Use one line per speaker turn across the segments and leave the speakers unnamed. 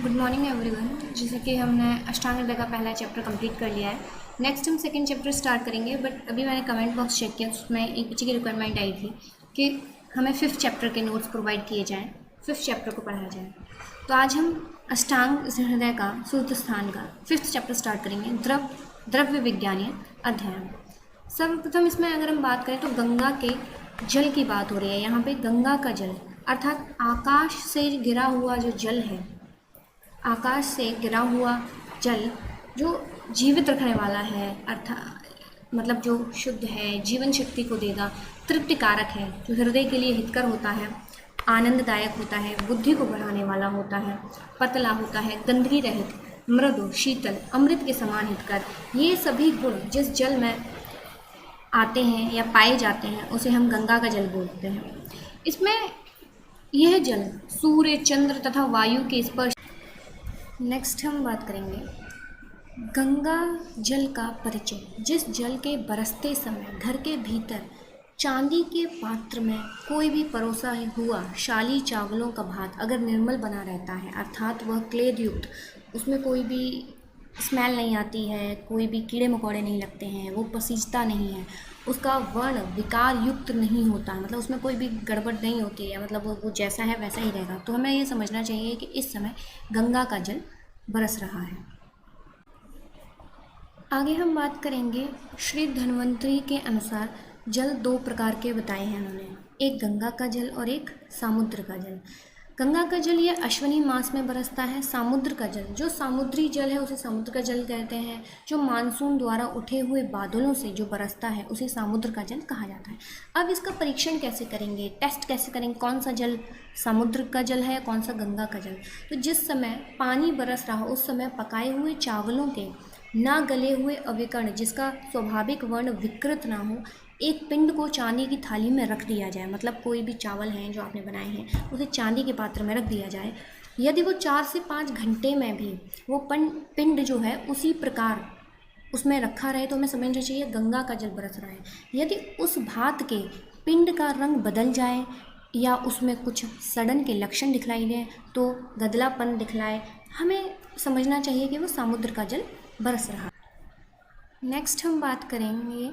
Good morning everyone. जैसे कि हमने अष्टांग हृदय का पहला चैप्टर कंप्लीट कर लिया है। नेक्स्ट हम सेकंड चैप्टर स्टार्ट करेंगे, बट अभी मैंने कमेंट बॉक्स चेक किया, उसमें एक पीछे की रिक्वायरमेंट आई थी कि हमें 5th चैप्टर के नोट्स प्रोवाइड किए जाएँ, 5th चैप्टर को पढ़ाया जाए। तो आज हम अष्टांग हृदय का सूत्र स्थान का 5th चैप्टर स्टार्ट करेंगे, द्रव्य विज्ञानीय अध्ययन। सर्वप्रथम इसमें अगर हम बात करें तो गंगा के जल की बात हो रही है। यहाँ पे गंगा का जल अर्थात आकाश से गिरा हुआ जो जल है, आकाश से गिरा हुआ जल जो जीवित रखने वाला है, अर्थात मतलब जो शुद्ध है, जीवन शक्ति को देगा, तृप्तिकारक है, जो हृदय के लिए हितकर होता है, आनंददायक होता है, बुद्धि को बढ़ाने वाला होता है, पतला होता है, गंदगी रहित, मृदु, शीतल, अमृत के समान हितकर, ये सभी गुण जिस जल में आते हैं या पाए जाते हैं उसे हम गंगा का जल बोलते हैं। इसमें यह जल सूर्य, चंद्र तथा वायु के स्पर्श। नेक्स्ट हम बात करेंगे गंगा जल का परिचय। जिस जल के बरसते समय घर के भीतर चांदी के पात्र में कोई भी परोसा हुआ शाली चावलों का भात अगर निर्मल बना रहता है, अर्थात वह क्लेद युक्त, उसमें कोई भी स्मेल नहीं आती है, कोई भी कीड़े मकोड़े नहीं लगते हैं, वो पसीजता नहीं है, उसका वर्ण विकार युक्त नहीं होता, मतलब उसमें कोई भी गड़बड़ नहीं होती है, मतलब वो जैसा है वैसा ही रहेगा, तो हमें ये समझना चाहिए कि इस समय गंगा का जल बरस रहा है। आगे हम बात करेंगे श्री धन्वंतरी के अनुसार जल 2 प्रकार के बताए हैं उन्होंने, एक गंगा का जल और एक समुद्र का जल। गंगा का जल यह अश्विनी मास में बरसता है। समुद्र का जल, जो समुद्री जल है उसे समुद्र का जल कहते हैं। जो मानसून द्वारा उठे हुए बादलों से जो बरसता है उसे समुद्र का जल कहा जाता है। अब इसका परीक्षण कैसे करेंगे, टेस्ट कैसे करेंगे, कौन सा जल समुद्र का जल है, कौन सा गंगा का जल। तो जिस समय पानी बरस रहा हो उस समय पकाए हुए चावलों के ना गले हुए अविकर्ण, जिसका स्वाभाविक वर्ण विकृत ना हो, एक पिंड को चांदी की थाली में रख दिया जाए, मतलब कोई भी चावल हैं जो आपने बनाए हैं उसे चांदी के पात्र में रख दिया जाए। यदि वो 4 से 5 घंटे में भी वो पिंड जो है उसी प्रकार उसमें रखा रहे तो हमें समझना चाहिए गंगा का जल बरस रहा है। यदि उस भात के पिंड का रंग बदल जाए या उसमें कुछ सड़न के लक्षण दिखलाई दें, तो गदलापन दिखलाए, हमें समझना चाहिए कि वो समुद्र का जल बरस रहा है। नेक्स्ट हम बात करेंगे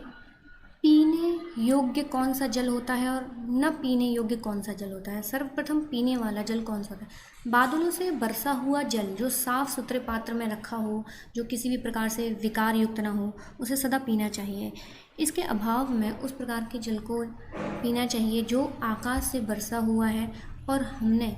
पीने योग्य कौन सा जल होता है और न पीने योग्य कौन सा जल होता है। सर्वप्रथम पीने वाला जल कौन सा होता है। बादलों से बरसा हुआ जल जो साफ सुथरे पात्र में रखा हो, जो किसी भी प्रकार से विकार युक्त ना हो, उसे सदा पीना चाहिए। इसके अभाव में उस प्रकार के जल को पीना चाहिए जो आकाश से बरसा हुआ है और हमने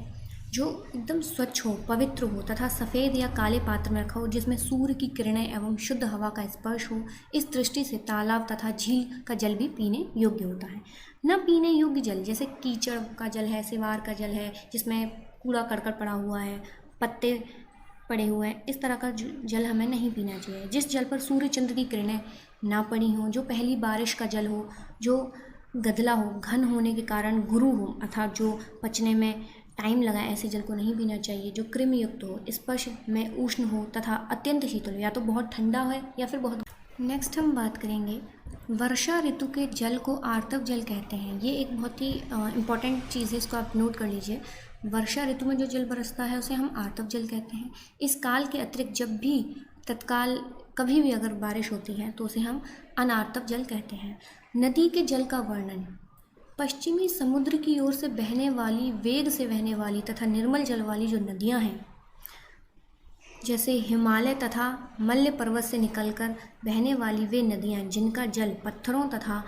जो एकदम स्वच्छ हो, पवित्र हो तथा सफ़ेद या काले पात्र में रखा हो जिसमें सूर्य की किरणें एवं शुद्ध हवा का स्पर्श हो। इस दृष्टि से तालाब तथा झील का जल भी पीने योग्य होता है। न पीने योग्य जल जैसे कीचड़ का जल है, सिवार का जल है जिसमें कूड़ा करकट पड़ा हुआ है, पत्ते पड़े हुए हैं, इस तरह का जल हमें नहीं पीना चाहिए। जिस जल पर सूर्य चंद्र की किरणें ना पड़ी हों, जो पहली बारिश का जल हो, जो गदला हो, घन होने के कारण गुरु हो, अर्थात जो पचने में टाइम लगा, ऐसे जल को नहीं पीना चाहिए। जो कृमि युक्त हो, स्पर्श में उष्ण हो तथा अत्यंत शीतल हो, या तो बहुत ठंडा है या फिर बहुत। नेक्स्ट हम बात करेंगे वर्षा ऋतु के जल को आर्तव जल कहते हैं। ये एक बहुत ही इम्पॉर्टेंट चीज़ है, इसको आप नोट कर लीजिए। वर्षा ऋतु में जो जल बरसता है उसे हम आर्तव जल कहते हैं। इस काल के अतिरिक्त जब भी तत्काल कभी भी अगर बारिश होती है तो उसे हम अनार्तव जल कहते हैं। नदी के जल का वर्णन। पश्चिमी समुद्र की ओर से बहने वाली, वेग से बहने वाली तथा निर्मल जल वाली जो नदियां हैं, जैसे हिमालय तथा मल्य पर्वत से निकलकर बहने वाली वे नदियां जिनका जल पत्थरों तथा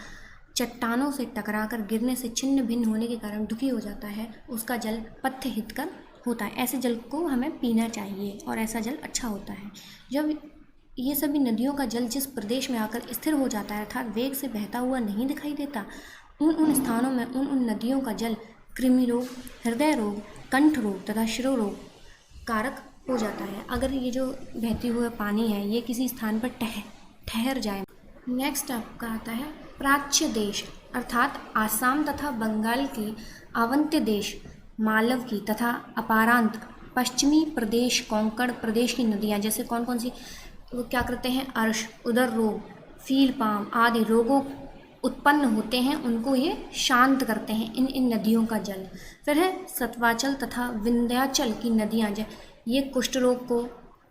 चट्टानों से टकराकर गिरने से छिन्न भिन्न होने के कारण दुखी हो जाता है, उसका जल पथ्य हितकर होता है। ऐसे जल को हमें पीना चाहिए और ऐसा जल अच्छा होता है। जब ये सभी नदियों का जल जिस प्रदेश में आकर स्थिर हो जाता है, अर्थात वेग से बहता हुआ नहीं दिखाई देता, उन स्थानों में उन नदियों का जल कृमि रोग, हृदय रोग, कंठ रोग तथा शिरो रोग कारक हो जाता है। अगर ये जो बहती हुआ पानी है ये किसी स्थान पर ठहर जाए। नेक्स्ट आपका आता है प्राच्य देश, अर्थात आसाम तथा बंगाल की आवंत्य देश, मालव की तथा अपारांत पश्चिमी प्रदेश, कोंकण प्रदेश की नदियाँ, जैसे कौन कौन सी, वो क्या करते हैं, अर्श, उदर रोग, फील पाम आदि रोगों उत्पन्न होते हैं उनको ये शांत करते हैं, इन नदियों का जल। फिर है सतवाचल तथा विंध्याचल की नदियाँ ये कुष्ठ रोग को,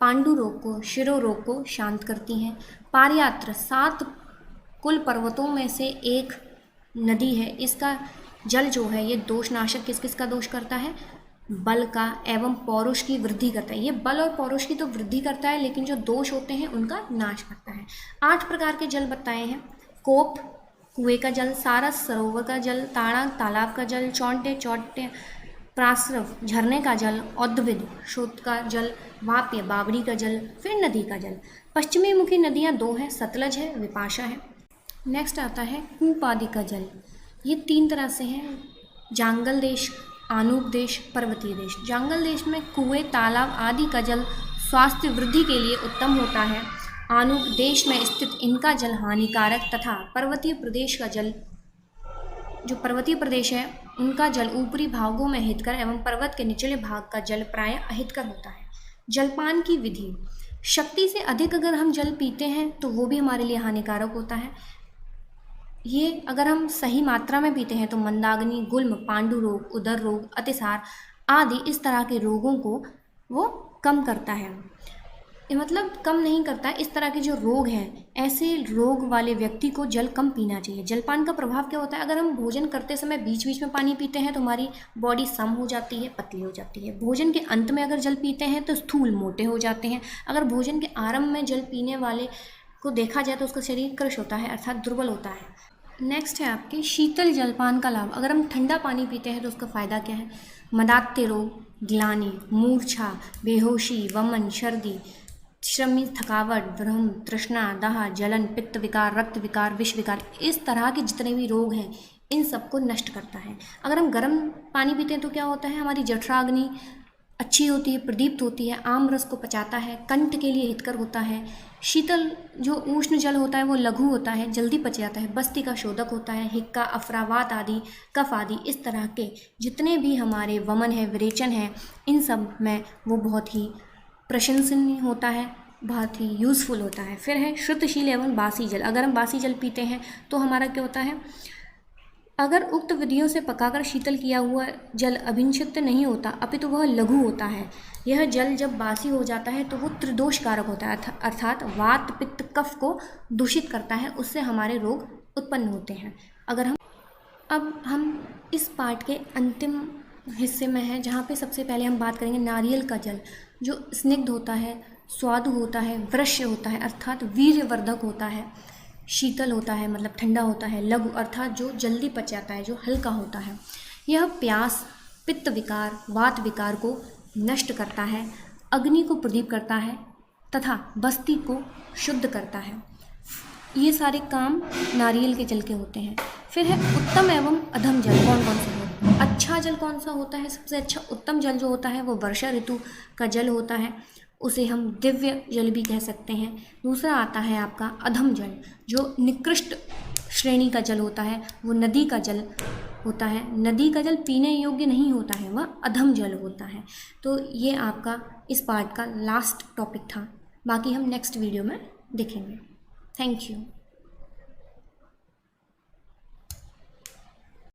पांडु रोग को, शिरो रोग को शांत करती हैं। पारयात्र 7 कुल पर्वतों में से एक नदी है, इसका जल जो है ये दोषनाशक किस किस का दोष करता है, बल का एवं पौरुष की वृद्धि करता है। ये बल और पौरुष की तो वृद्धि करता है, लेकिन जो दोष होते हैं उनका नाश करता है। 8 प्रकार के जल बताए हैं, कोप कुएं का जल, सारस सरोवर का जल, ताड़ा तालाब का जल, चौंटे प्रासरव झरने का जल, औद्भिद शोध का जल, वाप्य बावड़ी का जल, फिर नदी का जल। पश्चिमी मुखी नदियाँ 2 हैं, सतलज है, विपाशा है। नेक्स्ट आता है कूप आदि का जल। ये 3 तरह से हैं, जांगल देश, आनूप देश, पर्वतीय देश। जांगल देश में कुएं तालाब आदि का जल स्वास्थ्य वृद्धि के लिए उत्तम होता है। आनूप देश में स्थित इनका जल हानिकारक तथा पर्वतीय प्रदेश का जल, जो पर्वतीय प्रदेश है उनका जल ऊपरी भागों में हितकर एवं पर्वत के निचले भाग का जल प्रायः अहितकर होता है। जलपान की विधि, शक्ति से अधिक अगर हम जल पीते हैं तो वो भी हमारे लिए हानिकारक होता है। ये अगर हम सही मात्रा में पीते हैं तो मंदाग्नि, गुल्म, पांडु रोग, उदर रोग, अतिसार आदि इस तरह के रोगों को वो कम करता है। मतलब कम नहीं करता, इस तरह के जो रोग हैं ऐसे रोग वाले व्यक्ति को जल कम पीना चाहिए। जलपान का प्रभाव क्या होता है, अगर हम भोजन करते समय बीच बीच में पानी पीते हैं तो हमारी बॉडी सम हो जाती है, पतली हो जाती है। भोजन के अंत में अगर जल पीते हैं तो स्थूल मोटे हो जाते हैं। अगर भोजन के आरंभ में जल पीने वाले को देखा जाए तो उसका शरीर कृश होता है, अर्थात दुर्बल होता है। नेक्स्ट है आपके शीतल जलपान का लाभ। अगर हम ठंडा पानी पीते हैं तो उसका फ़ायदा क्या है, मदात्य रोग, ग्लानि, मूर्छा, बेहोशी, वमन, सर्दी, श्रमी, थकावट, भ्रम, तृष्णा, दाह, जलन, पित्त विकार, रक्त विकार, विष विकार, इस तरह के जितने भी रोग हैं इन सबको नष्ट करता है। अगर हम गर्म पानी पीते हैं तो क्या होता है, हमारी जठराग्नि अच्छी होती है, प्रदीप्त होती है, आम रस को पचाता है, कंठ के लिए हितकर होता है। शीतल जो उष्ण जल होता है वो लघु होता है, जल्दी पच जाता है, बस्ती का शोधक होता है। हिक्का, अफरावात आदि, कफ आदि इस तरह के जितने भी हमारे वमन है, विरेचन है, इन सब में वो बहुत ही प्रशंसनीय होता है, बहुत ही यूज़फुल होता है। फिर है श्रुतशील एवं बासी जल। अगर हम बासी जल पीते हैं तो हमारा क्या होता है, अगर उक्त विधियों से पकाकर शीतल किया हुआ जल अभिंक्षिप्त नहीं होता अपितु वह लघु होता है। यह जल जब बासी हो जाता है तो वो त्रिदोष कारक होता है, अर्थात वात पित्त कफ को दूषित करता है, उससे हमारे रोग उत्पन्न होते हैं। अब हम इस पार्ट के अंतिम हिस्से में हैं, जहाँ पे सबसे पहले हम बात करेंगे नारियल का जल, जो स्निग्ध होता है, स्वादु होता है, वृष्य होता है अर्थात वीर्यवर्धक होता है, शीतल होता है मतलब ठंडा होता है, लघु अर्थात जो जल्दी पच जाता है, जो हल्का होता है। यह प्यास, पित्त विकार, वात विकार को नष्ट करता है, अग्नि को प्रदीप करता है तथा बस्ती को शुद्ध करता है। ये सारे काम नारियल के जल के होते हैं। फिर है उत्तम एवं अधम जल, कौन कौन से होते हैं। अच्छा जल कौन सा होता है, सबसे अच्छा उत्तम जल जो होता है वो वर्षा ऋतु का जल होता है, उसे हम दिव्य जल भी कह सकते हैं। दूसरा आता है आपका अधम जल, जो निकृष्ट श्रेणी का जल होता है, वो नदी का जल होता है। नदी का जल पीने योग्य नहीं होता है, वह अधम जल होता है। तो ये आपका इस पार्ट का लास्ट टॉपिक था, बाकी हम नेक्स्ट वीडियो में देखेंगे। Thank you.